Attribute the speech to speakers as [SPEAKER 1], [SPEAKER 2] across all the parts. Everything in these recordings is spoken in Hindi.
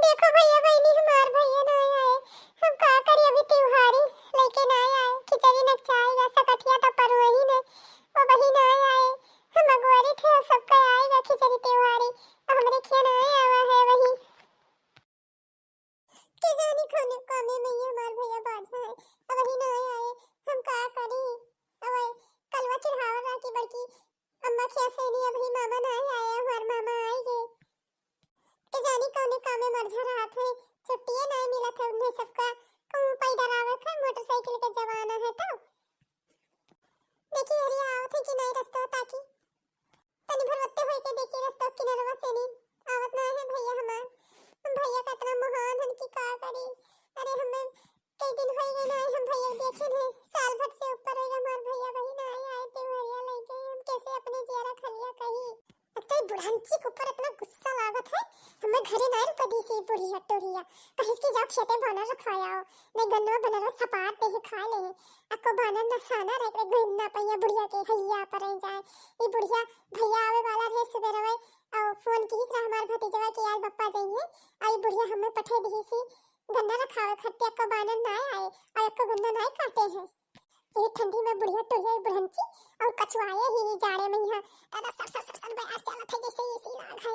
[SPEAKER 1] देखो भैया बहनी हमार भैया ना आए। हम का करी अभी त्योहारी लेके ना आए। खिचड़ी न चाहेगा सकठिया तो पर वही ने वो बही ना आए। हम अगवारी थे और सबका आएगा खिचड़ी त्योहारी और हमरे खिया ना आया है वही के जानी खाने कामे में ये हमार भैया बाजा है अब वही ना आए। हम का करी अब कलवा चढ़ावा की बड़की अम्मा खिया से नहीं अभी मामा ना आए हमार मामा आएंगे के जानी कौने कामे मरझा रहा थे। छुट्टियां नहीं मिला था उन्हें सबका कहूं पैदल आवत है मोटरसाइकिल के जमाना है तो देखिए हरिया आवत है कि नहीं रास्ता ताकि तनी भरवत्ते होई के देखिए रास्ता किनारवा से नहीं आवत ना है भैया हमार। हम भैया का इतना महान हन की का करी। अरे हमें कई दिन हो गए ना हम भैया देखे नहीं साल भर से ऊपर हो गया हमार भैया वही ना आए थे हरिया ले गए हम कैसे अपने जियारा खलिया कही। अते बुढ़ांची के ऊपर इतना गुस्सा लागत है हमें घरे ना रुक दी सी बुढ़िया टोरिया कहीं की जाओ खेते बना रखाया नहीं गन्ना बना सपाट दे खा ले अको बना न खाना रे घूमना पइया बुढ़िया के हैया पर जाए ये बुढ़िया भैया आवे वाला रे सवेरे वे और फोन की से हमार भतीजवा के आज पप्पा जाइए आई बुढ़िया हमें पठे दी सी गन्ना रखावे खत्ते अको बना ना आए और अको गन्ना नहीं काटे हैं ये ठंडी में बुढ़िया टोरिया बुढ़ंची और कछुआए ही जाड़े में यहां दादा सर बयास चला थे जैसे इसी लाग है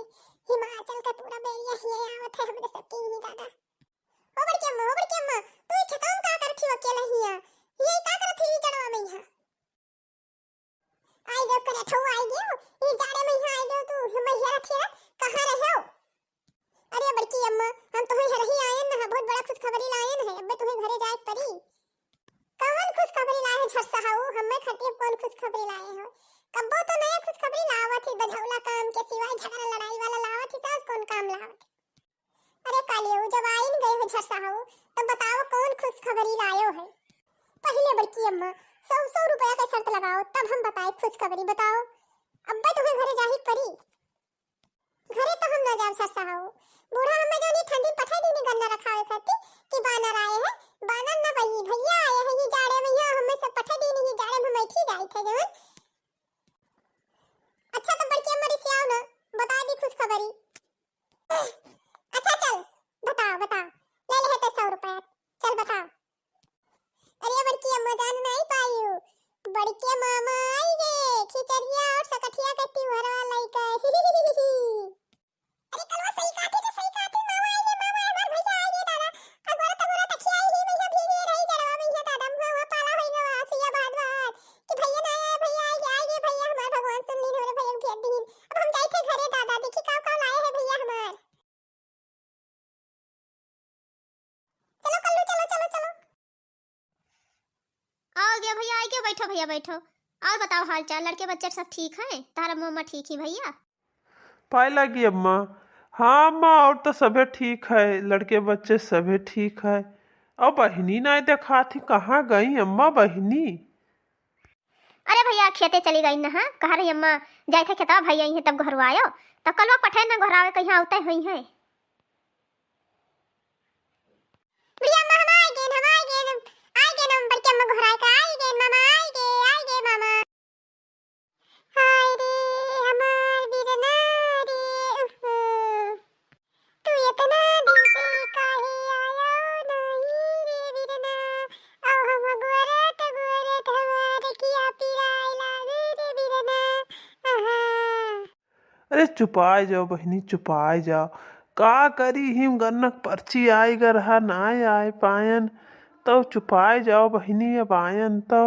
[SPEAKER 1] हिमाचल का पूरा बेरिया ही आवत है हमरे सबके ही दादा। ओ बड़की अम्मा तू ठकाऊ का कर छी अकेला हिया ये का करत ही जड़वा में यहां आई दो करे ठो आई गयो ये जाड़े में यहां आई दो तू हम हिया रखिया कहां रहे हो। अरे बड़की अम्मा हम तो ही रही आए ना बहुत बड़ा खुशखबरी लाए हैं अब तुम्हें घरे जाए परी कौन खुशखबरी लाए हैं झरसाहाऊ हमें खटिए कौन खुशखबरी लाए हो कब्बो तो नया खुशखबरी लावत ही बझौला काम के सिवाय झगड़ा लड़ाई वाला लावत ही सास कौन काम लावत। अरे कालियो जब आइन गए हो झरसाहाऊ तो बताओ कौन खुशखबरी लायो है। पहले बड़की अम्मा 100 रुपया का शर्त लगाओ तब हम बताए खुशखबरी बताओ अब्बे तुम्हें घरे जाही परी घरे तो हम ना जाब झरसाहाऊ बूढ़ा हमें जो नहीं ठंडी पठा दी गन्ना रखावे खाती कि बानर आए हैं बानर ना भई भैया आए हैं ये जाड़े में यहां हमें सब पठा दी नहीं जाड़े में बैठी जाई थे जवन। अच्छा तो बड़की अम्मा से आओ ना बता दी खुशखबरी। अच्छा चल बताओ ले ले तो 100 रुपया चल बताओ। अरे बड़की अम्मा जान नहीं पाई बड़के मामा आई गे खिचड़िया और सकठिया का त्योहार लइका अरे कलवा सही काटी मामा आई गे मामा हमार भैया आई गे दादा अगोरा तखिया आई ही भैया भीगे रही जड़वा में ही दादा हुआ पाला होई गवा सिया बाद कि भैया ना आए भैया आई गे भैया हमार भगवान सुन ली हमरे भैया भेज दी अब हम जाई थे घरे दादा देखी का लाए है भैया हमार चलो कल्लू चलो
[SPEAKER 2] आओ गया भैया आई के बैठो भैया बैठो और बताओ हाल चाल लड़के बच्चे सब ठीक है तारा मम्मा ठीक ही भैया
[SPEAKER 3] पाए लगी अम्मा। हाँ अम्मा और तो सभी ठीक है लड़के बच्चे सभी ठीक है और बहनी नहीं देखा थी कहाँ गई अम्मा बहनी।
[SPEAKER 2] अरे भैया खेते चली गई ना हाँ कहा रही अम्मा जाए थे खेता भैया ही तब घर आयो तब कलवा पठे ना घर आवे कहीं आते हुई है।
[SPEAKER 1] बुढ़िया अम्मा हम आई गे हम बड़की अम्मा घराए का आई गे मामा हाय रे हमार बिरना रे तू इतना दिन से काहे आयो नहीं रे बिरना औ हम गोरत हमारे किया पिराई लागे रे बिरना आहा।
[SPEAKER 3] अरे चुपाए जाओ बहनी चुपाए जाओ का करी हिम गन्नक पर्ची आई गर रहा ना आए पायन तो चुपाए जाओ बहनी अब आयन तो।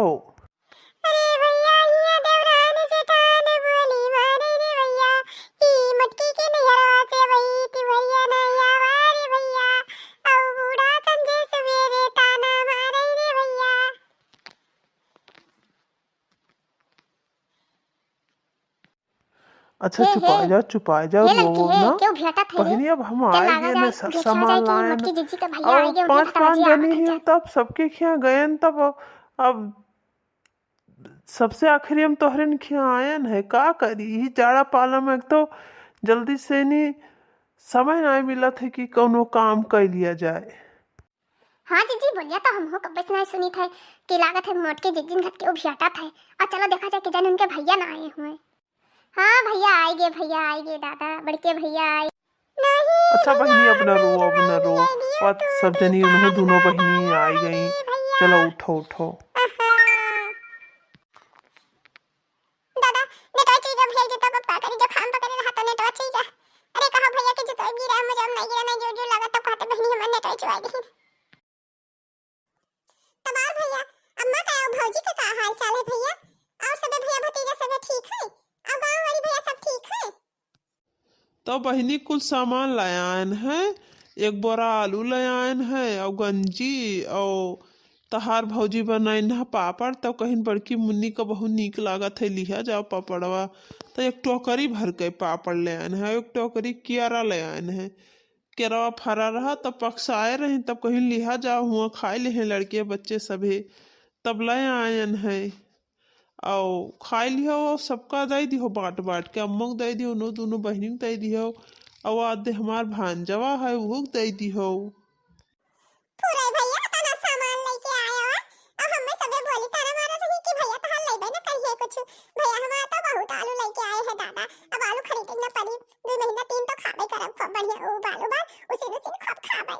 [SPEAKER 1] अरे भैया हिया देवरान जेठान बोली मारे रे भैया ई मटकी के नहरवा से वही ती भैया ना आवा रे भैया औ बूढ़ा संजे सवेरे ताना मारे रे भैया।
[SPEAKER 3] अच्छा चुपाए जाओ रो ना
[SPEAKER 2] क्यों भेटा थे
[SPEAKER 3] बहनी अब हम आए गए ना सब सामान लाए और 5 जनी ही तब सबके खिया गए तब अब सबसे आखिरी हम तोहरे खिया आयन है का करी ही जाड़ा पाला में तो जल्दी से नहीं समय नहीं मिला थे कि कोनो काम कर लिया जाए।
[SPEAKER 2] हाँ जीजी बोलिया तो हम हो कब से नहीं सुनी थे कि लागत है मोटके जिजिन घट के वो भेटा थे और चलो देखा जाए कि जन उनके भैया ना आए हुए। हाँ भैया आए गे दादा बड़के भैया आए
[SPEAKER 1] नहीं
[SPEAKER 3] अच्छा बहनी
[SPEAKER 1] भैया
[SPEAKER 3] अपना रो
[SPEAKER 1] हमें
[SPEAKER 3] अपना रो।
[SPEAKER 1] दवाई दे दियो
[SPEAKER 3] और
[SPEAKER 1] तू
[SPEAKER 3] सब
[SPEAKER 1] तो
[SPEAKER 3] जनी उन्होंने
[SPEAKER 1] साहब
[SPEAKER 3] दोनों
[SPEAKER 1] ना
[SPEAKER 3] बहनी आई
[SPEAKER 1] दे
[SPEAKER 3] गई।
[SPEAKER 1] भैया।
[SPEAKER 3] चलो उठो उठो।
[SPEAKER 1] दादा नेटवा चीज भेज देता पप्पा करी जो खाम पकड़े रहा तो नेटवा चीज। अरे कहा भैया कि जो तो गिरा मुझे अब नहीं गिरा नहीं जो जो लगा तो कहते बहनी हमारे नेटवा चुरा दी। तब और भैया अम्मा का और भौजी का हाल चाल है भैया? और सब भैया भतीजा सब ठीक है? और गांव वाली भैया सब ठीक है?
[SPEAKER 3] तो बहनी कुल सामान लायन है। एक बोरा आलू लायन है और गंजी और तहार भौजी बनाइन है पापड़। तो कहीं बड़की मुन्नी का बहुत नीक लागत है, लिहा जाओ पापड़वा। तो एक टोकरी भर के पापड़ ले आन है, एक टोकरी कियारा ले आन है। केरवा फरा रहा तब पकसाए रहे तब कहीं लिहा जाओ हुआ खाए ले लड़के बच्चे सभी तब ले आयन है। और खाए लिहो सबका दे दिहो बाट बाट के। अम्मा को दे दिहो, नो दोनों बहनी को दे दिहो और आधे हमार भांजवा है वो दे दिहो।
[SPEAKER 1] पूरे भैया तना सामान लेके आया हुआ और हमें सबे बोली तारा मारा रही कि भैया तो हाल लेबे ना कहिए कुछ। भैया हमारा तो बहुत आलू लेके आए हैं दादा। अब आलू खरीदे ना पड़ी 2 महीना 3 तो खाबे करब खूब बढ़िया ओ बालू बाल उसी दिन खूब खाबे।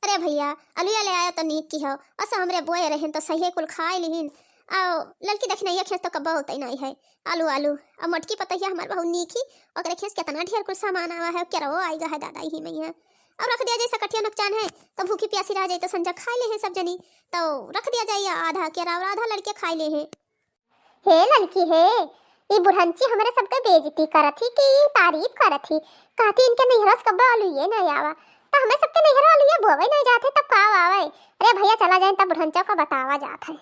[SPEAKER 2] अरे भैया अलुआ ले आया तो नीक की हो। असा हमरे बोए रहें तो सही कुल खाए लिहिन। आओ लड़की देखने ये खेस तो कब्बा होता ही नहीं है। आलू आलू अब मटकी पतैया हमार बहुत नीक ही और खेस कितना ढेर कुछ सामान आवा है क्या रो आएगा है दादा ही मैया। अब रख दिया जैसा कटिया नकचान है तो भूखी प्यासी रह जाए तो संजा खा ले हैं सब जनी। तो रख दिया जाए आधा क्या और आधा लड़के खा ले हैं।
[SPEAKER 1] हे लड़की हे ये बुढ़ंची हमारे सबके बेइज्जती करत थी कि तारीफ करत थी। कहती इनके नैहरस कब्बा आलू ये नहीं आवा तो हमें सबके नैहर आलू ये बोवे नहीं जाते तब का आवे। अरे भैया चला जाए तब बुढ़ंचा का बतावा जात है।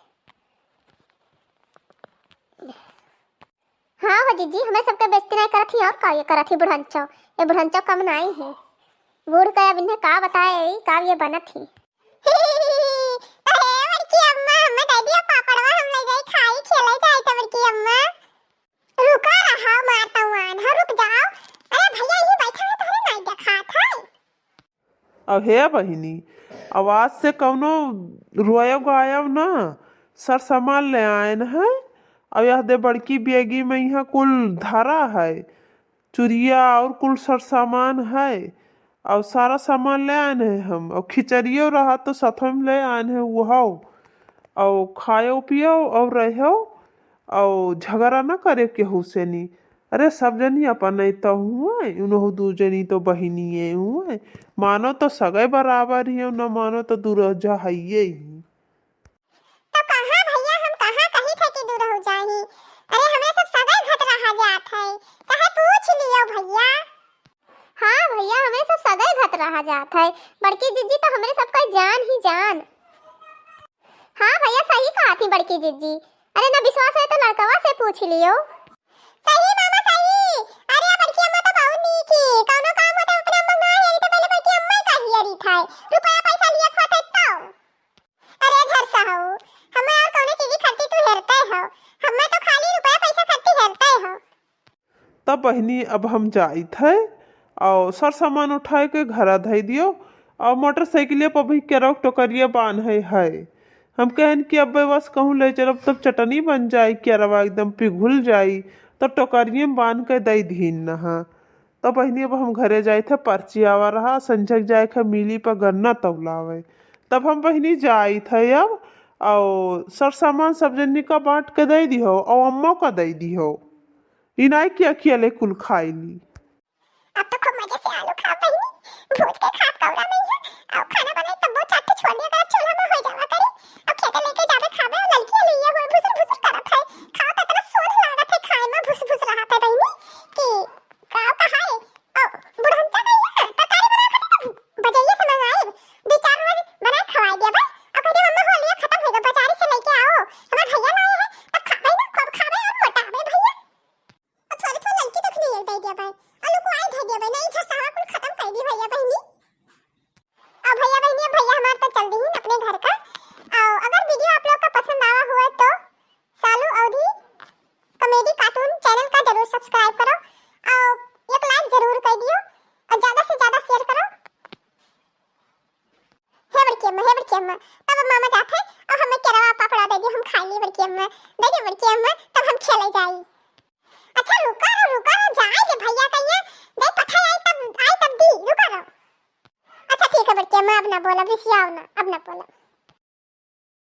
[SPEAKER 1] हाँ हो जीजी हमें सबके बेइज्जती नहीं करत थी और का ये करत थी बुढ़ंचो। ये बुढ़ंचो कम नहीं है बूढ़ का अब इन्हें का बताए का ये बनत थी। अरे बड़की अम्मा हमें दे दिया पापड़वा हम ले जाई खाई खेले जाए तो बड़की अम्मा। रुका रहा माता वान हाँ रुक जाओ। अरे भैया ये बैठा है तुम्हें नहीं देखा था।
[SPEAKER 3] अब हे बहिनी आवाज से कौनो रोयब गायब ना सर सामान ले आयन है। अब यह दे बड़की बेगी में यहाँ कुल धारा है चुरिया और कुल सर सामान है और सारा सामान ले आए हैं हम। और खिचड़ियो रहा तो सथो में ले आए हैं वो और खाओ पियो और रहो और झगड़ा ना करे केहू से नी। अरे सब जनी अपन तो हुए उन्हों 2 जनी तो बहिनी हुए मानो तो सगे बराबर ही न मानो तो दूरजा है ही।
[SPEAKER 1] तो कहां भैया हम कहां कहीं थे कि दूर हो जाही। अरे हमें सब सगा घट रहा जात है चाहे पूछ लियो भैया। हाँ भैया हमें सब सगा घट रहा जात है। बड़की जीजी तो हमारे सबका जान ही जान। हाँ भैया सही कहा थी बड़की जीजी। अरे ना विश्वास है तो लड़कवा से पूछ लियो। सही मामा सही। अरे बड़की अम्मा तो बहुत नीक ही कोनो काम होता अपने अम्मा ना है तो पहले बड़की अम्मा का ही अरी था रुपया पैसा लिया खाते तो। अरे झरसा हो हमें और कौन चीज खर्ची तू हेरते हो हमें तो खाली रुपया पैसा खर्ची हेरते हो।
[SPEAKER 3] तब बहनी अब हम जाइत है और सर सामान उठाए के घर धई दियो और मोटरसाइकिल पर भी केरोक टोकरिया बांध है। हम कहन कि अब बस कहूँ ले चलब तब चटनी बन जाए केरवा एकदम पिघुल जाई तो टोकरिए में बांध के दई दीन नहा। तो बहनी अब हम घरे जाए थे पर्ची आवा रहा संजक जाए थे मिली पर गन्ना तौलावे। तब हम बहनी जाई थे अब और सर सामान सब जनी का बांट के दे दिहो और अम्मा का दे दिहो इनाई की अकेले कुल खाई ली।
[SPEAKER 1] अब तो खूब मजे से आलू खा बहनी भूत के खा कौरा नहीं है और खाना बनाए तब वो चाट छोड़ दिया कर चूल्हा में हो जावा करी अब खेते लेके जावे खावे और लड़की लिए हुए भुसर भुसर करत है खाओ तो इतना सोच लागत है खाए में भुस भुस रहा था बहनी कि गाँव कहाँ है और बुढ़ंचा नहीं है तरकारी बना खाते तो बजाइए से मंगाए 2-4 रोज बना खवाई दिया भाई अब कहते मम्मा हो लिया खत्म हो गया बाजार से लेके आओ हमारे भैया लाए हैं अब खावे ना खूब खावे और मोटा आवे भैया और थोड़ी थोड़ी लड़की तक नहीं दे दिया भाई आलू को आई दे दिया भाई नहीं था सारा कुछ खत्म कर दी भैया बहनी। अब भैया बहनी भैया हमारे तो चल दी अपने घर का। और अगर वीडियो आप लोग का पसंद आया हुआ तो सालू अवधि कॉमेडी कार्टून चैनल का जरूर सब्सक्राइब करो और एक लाइक जरूर कर दियो और ज्यादा से ज्यादा शेयर करो। हे बड़की अम्मा तब मामा जाते और हमें केरवा पापड़ा दे दियो हम खा ली बड़की अम्मा दे दियो बड़की अम्मा तब हम खेले जाई। अच्छा रुका जाए भैया कहिए दे पठा आई तब जब आई तब दी, रुको रहो। अच्छा ठीक है बच्चे, मैं अब ना बोला, विषय आओ ना, अब ना बोला।